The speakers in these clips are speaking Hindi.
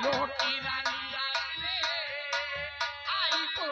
लोकी रानी आई रे आई तो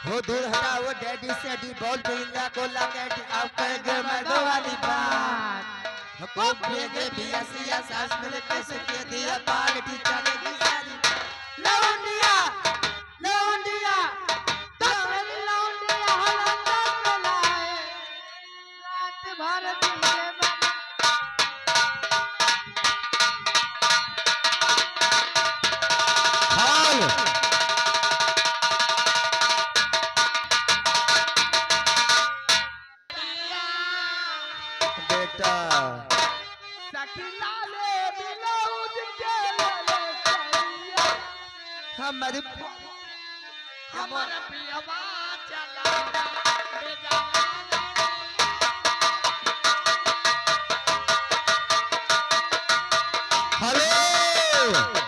वो दूर हटा वो डैडी सेडी बोल पिंगा को लगे अब कहेंगे मैं वाली बात को पिएंगे बिया सिया सास मिले कैसे के दिया पार्टी चलेगी सारी लौंडिया लौंडिया दस लौंडिया हलंदर लाए रात भर दिए हाल हमारे पियवा चला हेलो